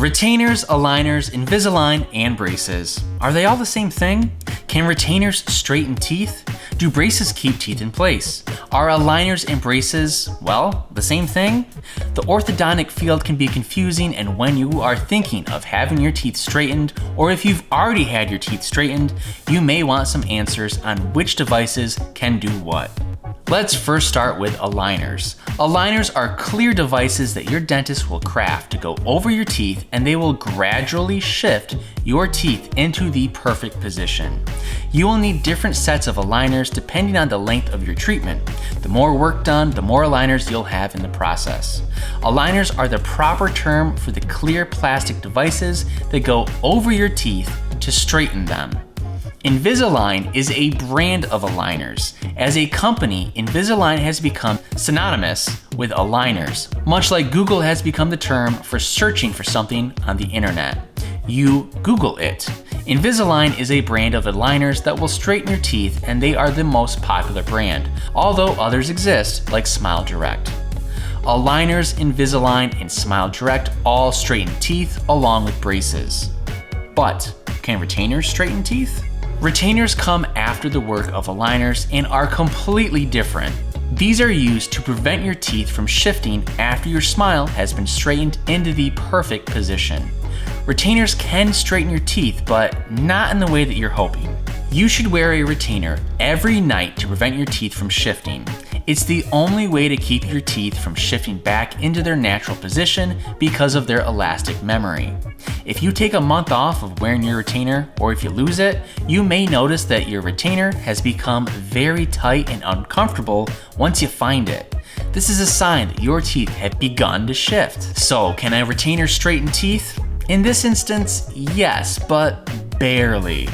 Retainers, aligners, Invisalign, and braces. Are they all the same thing? Can retainers straighten teeth? Do braces keep teeth in place? Are aligners and braces, well, the same thing? The orthodontic field can be confusing, and when you are thinking of having your teeth straightened, or if you've already had your teeth straightened, you may want some answers on which devices can do what. Let's first start with aligners. Aligners are clear devices that your dentist will craft to go over your teeth, and they will gradually shift your teeth into the perfect position. You will need different sets of aligners depending on the length of your treatment. The more work done, the more aligners you'll have in the process. Aligners are the proper term for the clear plastic devices that go over your teeth to straighten them. Invisalign is a brand of aligners. As a company, Invisalign has become synonymous with aligners, much like Google has become the term for searching for something on the internet. You Google it. Invisalign is a brand of aligners that will straighten your teeth, and they are the most popular brand, although others exist like Smile Direct. Aligners, Invisalign, and Smile Direct all straighten teeth along with braces. But can retainers straighten teeth? Retainers come after the work of aligners and are completely different. These are used to prevent your teeth from shifting after your smile has been straightened into the perfect position. Retainers can straighten your teeth, but not in the way that you're hoping. You should wear a retainer every night to prevent your teeth from shifting. It's the only way to keep your teeth from shifting back into their natural position because of their elastic memory. If you take a month off of wearing your retainer, or if you lose it, you may notice that your retainer has become very tight and uncomfortable once you find it. This is a sign that your teeth have begun to shift. So, can a retainer straighten teeth? In this instance, yes, but barely.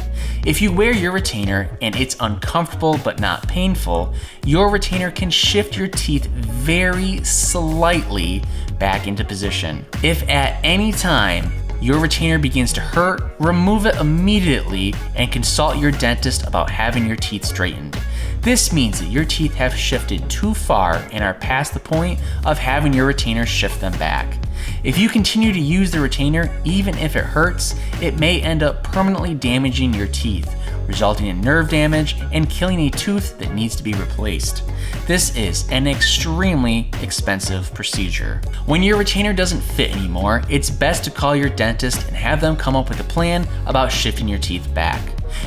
If you wear your retainer and it's uncomfortable but not painful, your retainer can shift your teeth very slightly back into position. If at any time your retainer begins to hurt, remove it immediately and consult your dentist about having your teeth straightened. This means that your teeth have shifted too far and are past the point of having your retainer shift them back. If you continue to use the retainer, even if it hurts, it may end up permanently damaging your teeth, resulting in nerve damage and killing a tooth that needs to be replaced. This is an extremely expensive procedure. When your retainer doesn't fit anymore, it's best to call your dentist and have them come up with a plan about shifting your teeth back.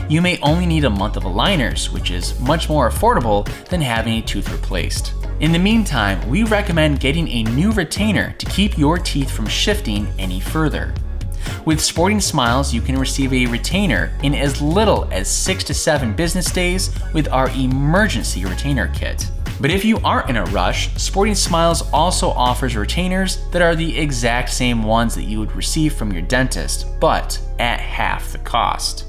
You may only need a month of aligners, which is much more affordable than having a tooth replaced. In the meantime, we recommend getting a new retainer to keep your teeth from shifting any further. With Sporting Smiles, you can receive a retainer in as little as 6 to 7 business days with our emergency retainer kit. But if you aren't in a rush, Sporting Smiles also offers retainers that are the exact same ones that you would receive from your dentist, but at half the cost.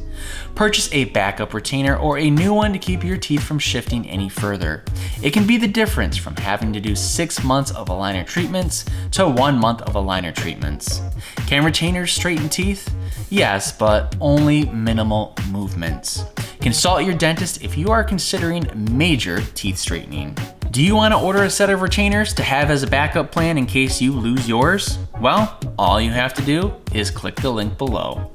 Purchase a backup retainer or a new one to keep your teeth from shifting any further. It can be the difference from having to do 6 months of aligner treatments to 1 month of aligner treatments. Can retainers straighten teeth? Yes, but only minimal movements. Consult your dentist if you are considering major teeth straightening. Do you want to order a set of retainers to have as a backup plan in case you lose yours? Well, all you have to do is click the link below.